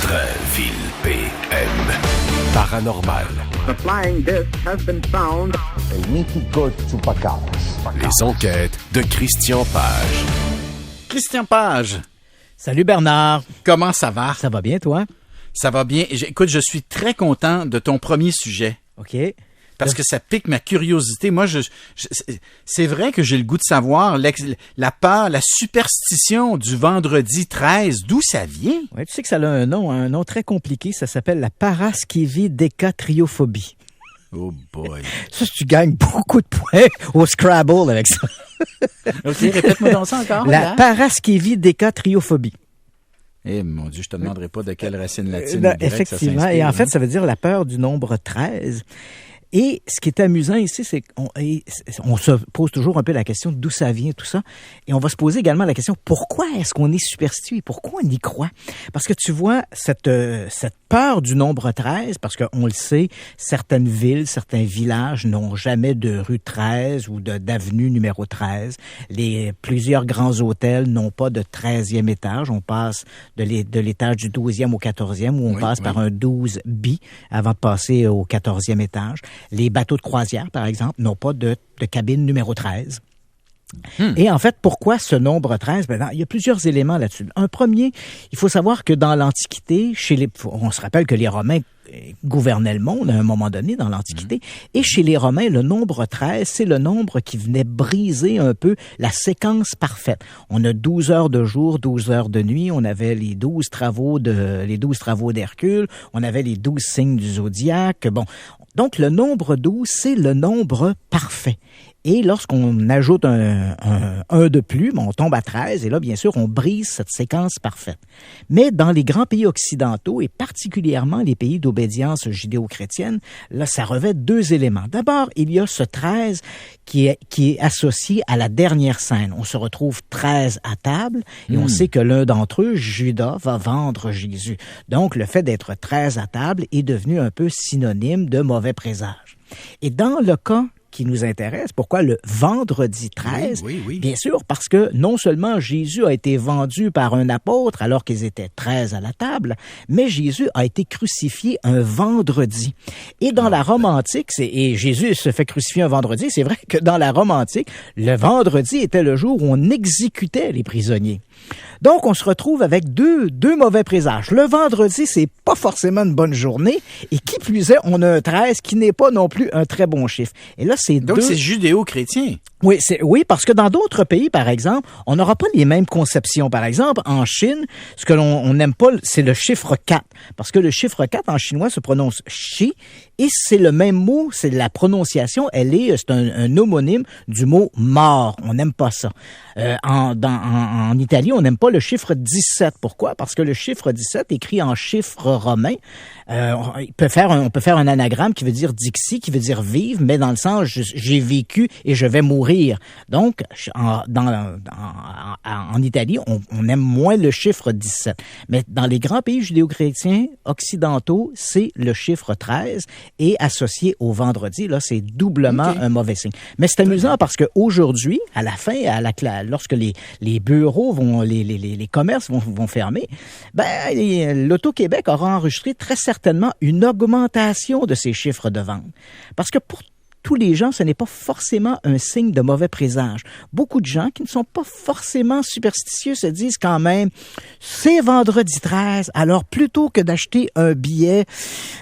Centre-ville Paranormal. The flying disc has been found. El mítico Chupacabras. Les enquêtes de Christian Page. Christian Page. Salut Bernard. Comment ça va? Ça va bien, toi? Ça va bien. Écoute, je suis très content de ton premier sujet. OK. Parce que ça pique ma curiosité. Moi, c'est vrai que j'ai le goût de savoir la peur, la superstition du vendredi 13, d'où ça vient? Oui, tu sais que ça a un nom très compliqué. Ça s'appelle la paraskevidécatriophobie. Oh boy. Ça, tu gagnes beaucoup de points au Scrabble avec ça. OK, répète-moi donc ça encore. La paraskevidécatriophobie. Eh mon Dieu, je te demanderai pas de quelle racine latine. Effectivement. Ça et en fait, ça veut dire la peur du nombre 13. Et ce qui est amusant ici, c'est qu'on se pose toujours un peu la question d'où ça vient, tout ça. Et on va se poser également la question, pourquoi est-ce qu'on est superstitieux et pourquoi on y croit? Parce que tu vois, cette peur du nombre 13, parce qu'on le sait, certaines villes, certains villages n'ont jamais de rue 13 ou d'avenue numéro 13. Plusieurs grands hôtels n'ont pas de 13e étage. On passe de l'étage du 12e au 14e, où on passe par un 12 bis avant de passer au 14e étage. Les bateaux de croisière, par exemple, n'ont pas de cabine numéro 13. Et en fait, pourquoi ce nombre 13? Ben, il y a plusieurs éléments là-dessus. Un premier, il faut savoir que dans l'Antiquité, on se rappelle que les Romains gouvernaient le monde à un moment donné dans l'Antiquité. Et chez les Romains, le nombre 13, c'est le nombre qui venait briser un peu la séquence parfaite. On a 12 heures de jour, 12 heures de nuit. On avait les 12 travaux d'Hercule. On avait les 12 signes du zodiaque. Bon. Donc, le nombre 12, c'est le nombre parfait. Et lorsqu'on ajoute un de plus, on tombe à 13, et là, bien sûr, on brise cette séquence parfaite. Mais dans les grands pays occidentaux, et particulièrement les pays d'obédience judéo-chrétienne, là, ça revêt deux éléments. D'abord, il y a ce 13 qui est associé à la dernière scène. On se retrouve 13 à table, et on sait que l'un d'entre eux, Judas, va vendre Jésus. Donc, le fait d'être 13 à table est devenu un peu synonyme de mauvais présage. Et dans le cas qui nous intéresse, pourquoi le vendredi 13? Oui. Bien sûr, parce que non seulement Jésus a été vendu par un apôtre alors qu'ils étaient 13 à la table, mais Jésus a été crucifié un vendredi. Et dans la Rome antique, et Jésus se fait crucifier un vendredi, c'est vrai que dans la Rome antique, le vendredi était le jour où on exécutait les prisonniers. Donc, on se retrouve avec deux mauvais présages. Le vendredi, c'est pas forcément une bonne journée. Et qui plus est, on a un 13 qui n'est pas non plus un très bon chiffre. Et là, Donc, c'est judéo-chrétien. Oui, parce que dans d'autres pays, par exemple, on n'aura pas les mêmes conceptions. Par exemple, en Chine, ce que l'on n'aime pas, c'est le chiffre 4. Parce que le chiffre 4 en chinois se prononce chi. Et c'est le même mot, c'est la prononciation, c'est un homonyme du mot mort. On n'aime pas ça. En Italie, on n'aime pas le chiffre 17. Pourquoi? Parce que le chiffre 17, écrit en chiffre romain, on peut faire un anagramme qui veut dire dixi, qui veut dire vivre, mais dans le sens j'ai vécu et je vais mourir. Donc, en Italie, on aime moins le chiffre 17. Mais dans les grands pays judéo-chrétiens occidentaux, c'est le chiffre 13 et associé au vendredi. Là, c'est doublement un mauvais signe. Mais c'est amusant parce qu'aujourd'hui, à la fin, lorsque les bureaux les commerces vont fermer, l'Auto-Québec aura enregistré très certainement une augmentation de ces chiffres de vente. Parce que pour tous les gens, ce n'est pas forcément un signe de mauvais présage. Beaucoup de gens qui ne sont pas forcément superstitieux se disent quand même, c'est vendredi 13, alors plutôt que d'acheter un billet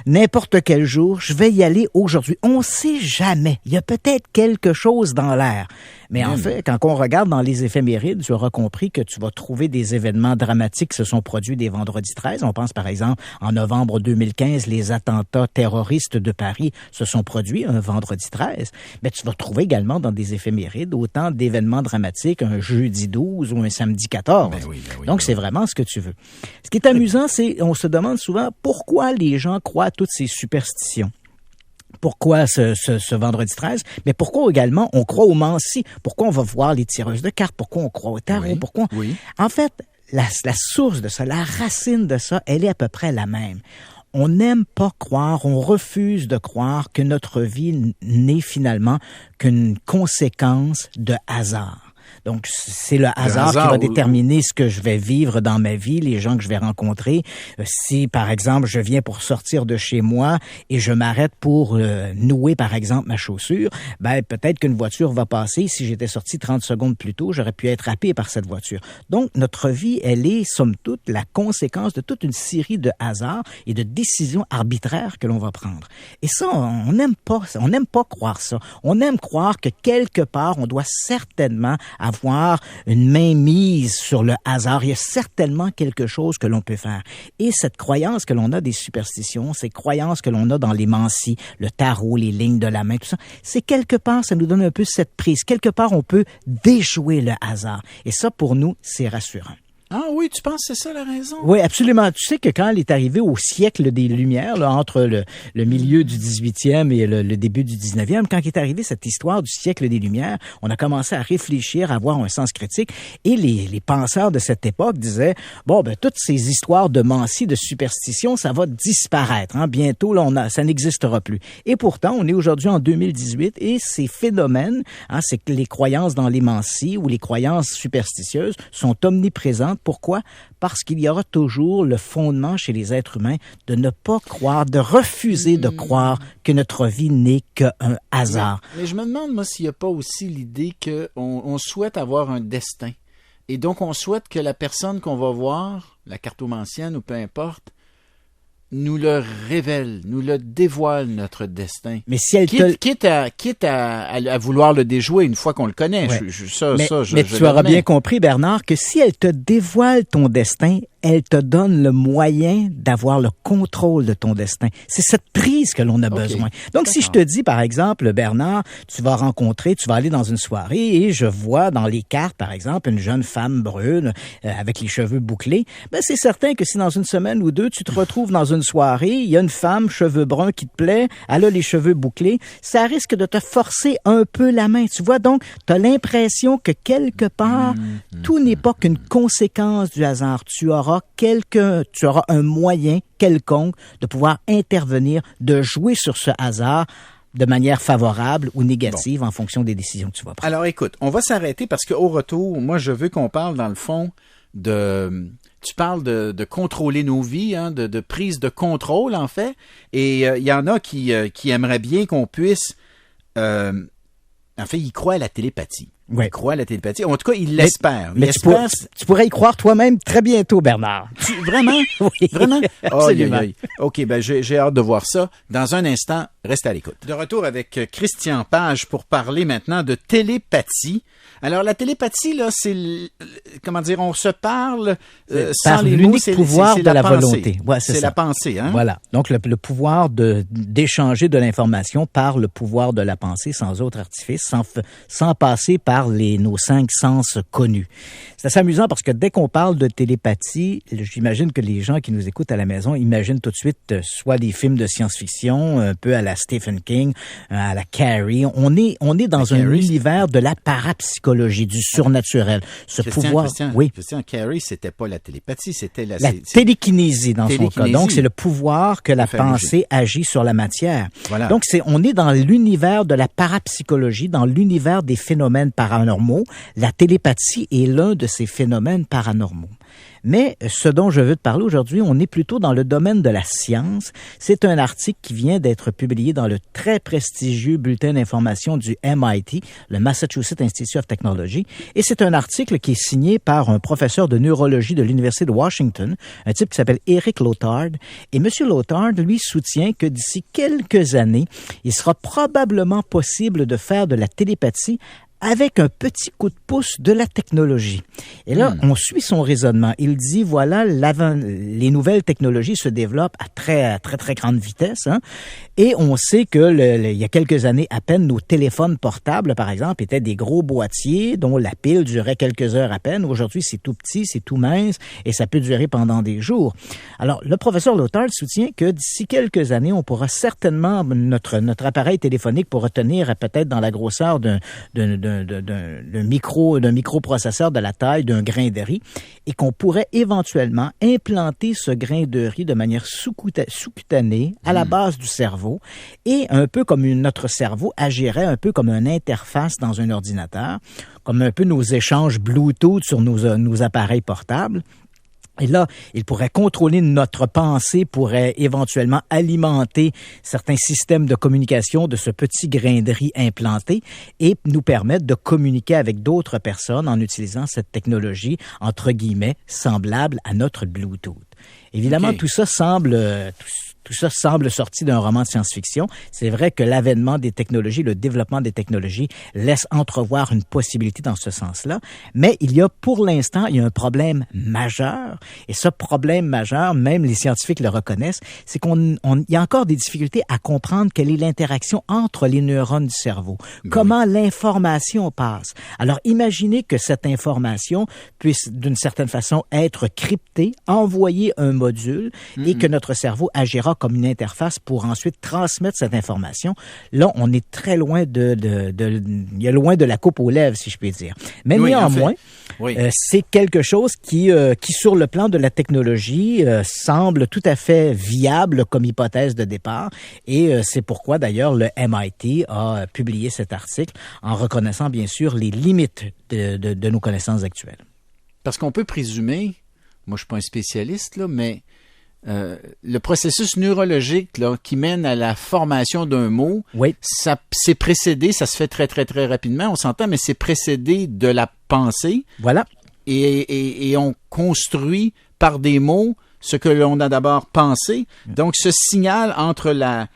n'importe quel jour, je vais y aller aujourd'hui. On ne sait jamais. Il y a peut-être quelque chose dans l'air. Mais en fait, quand on regarde dans les éphémérides, tu auras compris que tu vas trouver des événements dramatiques qui se sont produits des vendredis 13. On pense par exemple, en novembre 2015, les attentats terroristes de Paris se sont produits un vendredi 13. Mais tu vas trouver également dans des éphémérides autant d'événements dramatiques un jeudi 12 ou un samedi 14. Donc, c'est vraiment ce que tu veux. Ce qui est amusant, c'est on se demande souvent pourquoi les gens croient à toutes ces superstitions. Pourquoi ce vendredi 13? Mais pourquoi également on croit aux Mansi? Pourquoi on va voir les tireuses de cartes? Pourquoi on croit au tarot? En fait, la source de ça, la racine de ça, elle est à peu près la même. On n'aime pas croire, on refuse de croire que notre vie n'est finalement qu'une conséquence de hasard. Donc, c'est le hasard qui va déterminer ce que je vais vivre dans ma vie, les gens que je vais rencontrer. Si, par exemple, je viens pour sortir de chez moi et je m'arrête pour nouer, par exemple, ma chaussure, ben peut-être qu'une voiture va passer. Si j'étais sorti 30 secondes plus tôt, j'aurais pu être happé par cette voiture. Donc, notre vie, elle est, somme toute, la conséquence de toute une série de hasards et de décisions arbitraires que l'on va prendre. Et ça, on n'aime pas ça. On n'aime pas croire ça. On aime croire que quelque part, on doit certainement avoir une main mise sur le hasard. Il y a certainement quelque chose que l'on peut faire. Et cette croyance que l'on a des superstitions, ces croyances que l'on a dans les mancies, le tarot, les lignes de la main, tout ça, c'est quelque part, ça nous donne un peu cette prise. Quelque part, on peut déjouer le hasard. Et ça, pour nous, c'est rassurant. Ah oui, tu penses que c'est ça la raison? Oui, absolument. Tu sais que quand elle est arrivée au siècle des Lumières, là, entre le milieu du 18e et le début du 19e, quand est arrivée cette histoire du siècle des Lumières, on a commencé à réfléchir, à avoir un sens critique, et les penseurs de cette époque disaient, bon, ben toutes ces histoires de mancie, de superstition, ça va disparaître. Hein? Bientôt, là, ça n'existera plus. Et pourtant, on est aujourd'hui en 2018, et ces phénomènes, hein, c'est que les croyances dans les mancies ou les croyances superstitieuses sont omniprésentes. Pourquoi? Parce qu'il y aura toujours le fondement chez les êtres humains de ne pas croire, de refuser de croire que notre vie n'est qu'un hasard. Mais je me demande, moi, s'il n'y a pas aussi l'idée qu'on souhaite avoir un destin. Et donc, on souhaite que la personne qu'on va voir, la cartomancienne ou peu importe, nous le révèle, nous le dévoile notre destin. Mais si elle quitte à vouloir le déjouer une fois qu'on le connaît. Ouais. Mais tu auras bien compris, Bernard, que si elle te dévoile ton destin, elle te donne le moyen d'avoir le contrôle de ton destin. C'est cette prise que l'on a besoin. Donc, si je te dis, par exemple, Bernard, tu vas aller dans une soirée et je vois dans les cartes, par exemple, une jeune femme brune avec les cheveux bouclés, ben c'est certain que si dans une semaine ou deux, tu te retrouves dans une soirée, il y a une femme, cheveux bruns qui te plaît, elle a les cheveux bouclés, ça risque de te forcer un peu la main. Tu vois, donc, tu as l'impression que quelque part, tout n'est pas qu'une conséquence du hasard. Tu auras un moyen quelconque de pouvoir intervenir, de jouer sur ce hasard de manière favorable ou négative en fonction des décisions que tu vas prendre. Alors écoute, on va s'arrêter parce qu'au retour, moi je veux qu'on parle dans le fond tu parles de contrôler nos vies, hein, de prise de contrôle en fait, et il y en a qui aimeraient bien qu'on puisse, en fait, ils croient à la télépathie. Ouais. Ils croient à la télépathie. En tout cas, ils l'espèrent. Mais tu pourrais y croire toi-même très bientôt, Bernard. Vraiment? Oui. Vraiment? Absolument. OK, ben j'ai hâte de voir ça. Dans un instant, restez à l'écoute. De retour avec Christian Page pour parler maintenant de télépathie. Alors, la télépathie, là, c'est, comment dire, on se parle sans les mots. C'est l'unique pouvoir de la volonté. Ouais, c'est la pensée, hein? Voilà. Donc, le pouvoir d'échanger de l'information par le pouvoir de la pensée, sans autre artifice, sans passer par nos 5 sens connus. C'est assez amusant parce que dès qu'on parle de télépathie, j'imagine que les gens qui nous écoutent à la maison imaginent tout de suite soit des films de science-fiction, un peu à la Stephen King, à la Carrie. On est dans un univers de la parapsychologie, du surnaturel. Christian, Carrie, c'était pas la télépathie, c'était la télékinésie dans son cas. Donc, c'est le pouvoir que la pensée agit sur la matière. Voilà. Donc, on est dans l'univers de la parapsychologie, dans l'univers des phénomènes paranormaux. La télépathie est l'un de ces phénomènes paranormaux. Mais ce dont je veux te parler aujourd'hui, on est plutôt dans le domaine de la science. C'est un article qui vient d'être publié dans le très prestigieux bulletin d'information du MIT, le Massachusetts Institute of Technology. Et c'est un article qui est signé par un professeur de neurologie de l'Université de Washington, un type qui s'appelle Eric Lotard. Et M. Lotard, lui, soutient que d'ici quelques années, il sera probablement possible de faire de la télépathie avec un petit coup de pouce de la technologie. Et là, on suit son raisonnement. Il dit, voilà, les nouvelles technologies se développent à très grande vitesse, hein, et on sait que il y a quelques années à peine, nos téléphones portables, par exemple, étaient des gros boîtiers dont la pile durait quelques heures à peine. Aujourd'hui, c'est tout petit, c'est tout mince, et ça peut durer pendant des jours. Alors, le professeur Lotard soutient que d'ici quelques années, on pourra certainement, notre appareil téléphonique pourra tenir peut-être dans la grosseur d'un microprocesseur de la taille d'un grain de riz et qu'on pourrait éventuellement implanter ce grain de riz de manière sous-cutanée à la base du cerveau et un peu comme notre cerveau agirait un peu comme une interface dans un ordinateur, comme un peu nos échanges Bluetooth sur nos appareils portables. Et là, il pourrait contrôler notre pensée, pourrait éventuellement alimenter certains systèmes de communication de ce petit grain de riz implanté et nous permettre de communiquer avec d'autres personnes en utilisant cette technologie, entre guillemets, semblable à notre Bluetooth. Évidemment, Okay. tout ça semble sorti d'un roman de science-fiction. C'est vrai que l'avènement des technologies, le développement des technologies laisse entrevoir une possibilité dans ce sens-là. Mais pour l'instant, il y a un problème majeur. Et ce problème majeur, même les scientifiques le reconnaissent, c'est il y a encore des difficultés à comprendre quelle est l'interaction entre les neurones du cerveau. Comment l'information passe. Alors, imaginez que cette information puisse, d'une certaine façon, être cryptée, envoyer un module et que notre cerveau agira comme une interface pour ensuite transmettre cette information. Là, on est très loin il y a loin de la coupe aux lèvres, si je puis dire. Mais néanmoins, c'est quelque chose qui, sur le plan de la technologie, semble tout à fait viable comme hypothèse de départ. Et c'est pourquoi, d'ailleurs, le MIT a publié cet article en reconnaissant, bien sûr, les limites de nos connaissances actuelles. Parce qu'on peut présumer, moi je suis pas un spécialiste, là, mais le processus neurologique là, qui mène à la formation d'un mot, ça c'est précédé, ça se fait très, très, très rapidement, on s'entend, mais c'est précédé de la pensée. Voilà. Et on construit par des mots ce que l'on a d'abord pensé. Donc, ce signal entre la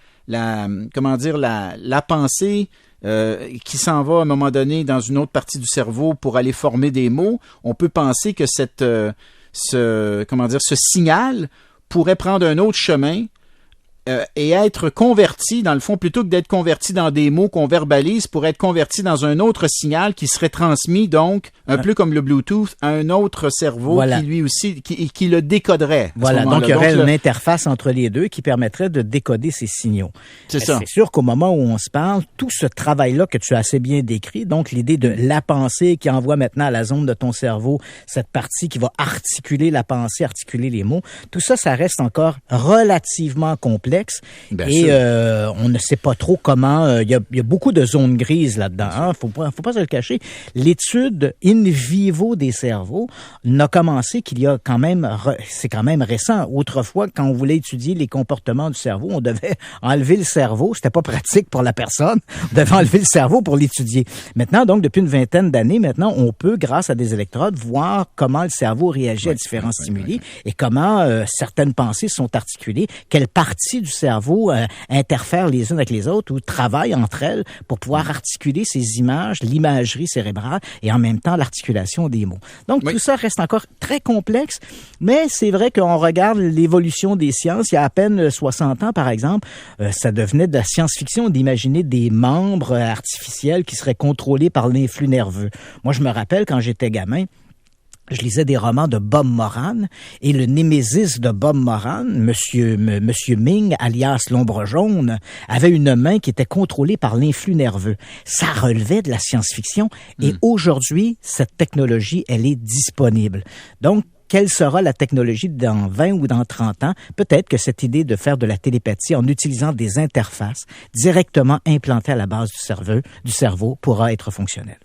pensée qui s'en va à un moment donné dans une autre partie du cerveau pour aller former des mots, on peut penser que ce signal pourrait prendre un autre chemin et être converti, dans le fond, plutôt que d'être converti dans des mots qu'on verbalise, pourrait être converti dans un autre signal qui serait transmis, donc, un peu comme le Bluetooth, à un autre cerveau qui lui aussi, qui le décoderait. Voilà, donc il y aurait une interface entre les deux qui permettrait de décoder ces signaux. C'est ça. C'est sûr qu'au moment où on se parle, tout ce travail-là que tu as assez bien décrit, donc l'idée de la pensée qui envoie maintenant à la zone de ton cerveau cette partie qui va articuler la pensée, articuler les mots, tout ça, ça reste encore relativement complexe. On ne sait pas trop comment. Il y a beaucoup de zones grises là-dedans. Hein? Faut pas se le cacher. L'étude in vivo des cerveaux n'a commencé qu'il y a quand même. C'est quand même récent. Autrefois, quand on voulait étudier les comportements du cerveau, on devait enlever le cerveau. C'était pas pratique pour la personne. On devait enlever le cerveau pour l'étudier. Maintenant, donc, depuis une vingtaine d'années, maintenant, on peut, grâce à des électrodes, voir comment le cerveau réagit à différents stimuli et comment certaines pensées sont articulées, quelle partie du cerveau interfèrent les unes avec les autres ou travaillent entre elles pour pouvoir articuler ces images, l'imagerie cérébrale et en même temps l'articulation des mots. Donc, tout ça reste encore très complexe, mais c'est vrai qu'on regarde l'évolution des sciences. Il y a à peine 60 ans, par exemple, ça devenait de la science-fiction d'imaginer des membres artificiels qui seraient contrôlés par l'influx nerveux. Moi, je me rappelle quand j'étais gamin, je lisais des romans de Bob Moran et le némésis de Bob Moran, Monsieur Ming, alias l'ombre jaune, avait une main qui était contrôlée par l'influx nerveux. Ça relevait de la science-fiction et aujourd'hui, cette technologie, elle est disponible. Donc, quelle sera la technologie dans 20 ou dans 30 ans? Peut-être que cette idée de faire de la télépathie en utilisant des interfaces directement implantées à la base du cerveau pourra être fonctionnelle.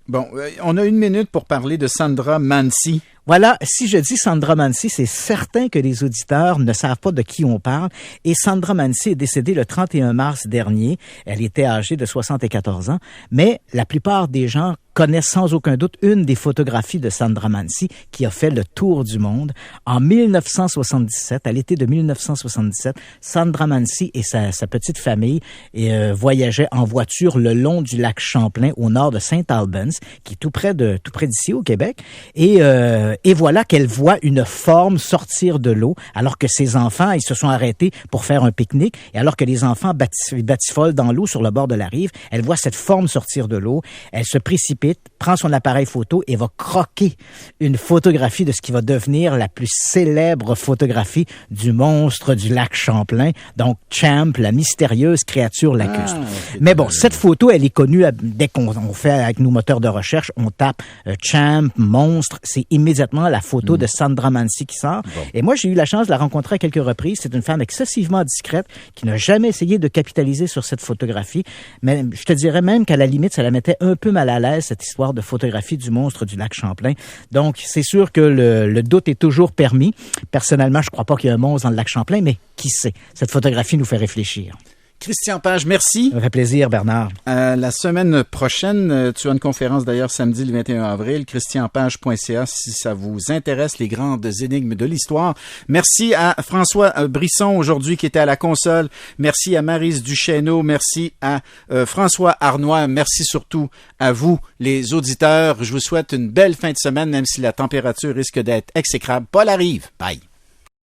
Bon, on a 1 minute pour parler de Sandra Mansi. Voilà, si je dis Sandra Mansi, c'est certain que les auditeurs ne savent pas de qui on parle. Et Sandra Mansi est décédée le 31 mars dernier. Elle était âgée de 74 ans. Mais la plupart des gens connaissent sans aucun doute une des photographies de Sandra Mansi qui a fait le tour du monde. En 1977, à l'été de 1977, Sandra Mansi et sa petite famille voyageaient en voiture le long du lac Champlain au nord de Saint Albans, qui est tout près d'ici au Québec. Et Et voilà qu'elle voit une forme sortir de l'eau, alors que ses enfants, ils se sont arrêtés pour faire un pique-nique, et alors que les enfants batifolent dans l'eau sur le bord de la rive, elle voit cette forme sortir de l'eau, elle se précipite, prend son appareil photo et va croquer une photographie de ce qui va devenir la plus célèbre photographie du monstre du lac Champlain, donc Champ, la mystérieuse créature lacustre. Mais bon, cette photo, elle est connue dès qu'on fait avec nos moteurs de recherche, on tape Champ, monstre, c'est immédiatement la photo de Sandra Mansi qui sort. Bon. Et moi, j'ai eu la chance de la rencontrer à quelques reprises. C'est une femme excessivement discrète qui n'a jamais essayé de capitaliser sur cette photographie. Mais je te dirais même qu'à la limite, ça la mettait un peu mal à l'aise, cette histoire de photographie du monstre du lac Champlain. Donc, c'est sûr que le doute est toujours permis. Personnellement, je crois pas qu'il y ait un monstre dans le lac Champlain, mais qui sait? Cette photographie nous fait réfléchir. Christian Page, merci. Ça fait plaisir, Bernard. La semaine prochaine, tu as une conférence d'ailleurs samedi le 21 avril, christianpage.ca si ça vous intéresse, les grandes énigmes de l'histoire. Merci à François Brisson aujourd'hui qui était à la console. Merci à Maryse Duchesneau. Merci à François Arnois. Merci surtout à vous, les auditeurs. Je vous souhaite une belle fin de semaine, même si la température risque d'être exécrable. Paul arrive. Bye.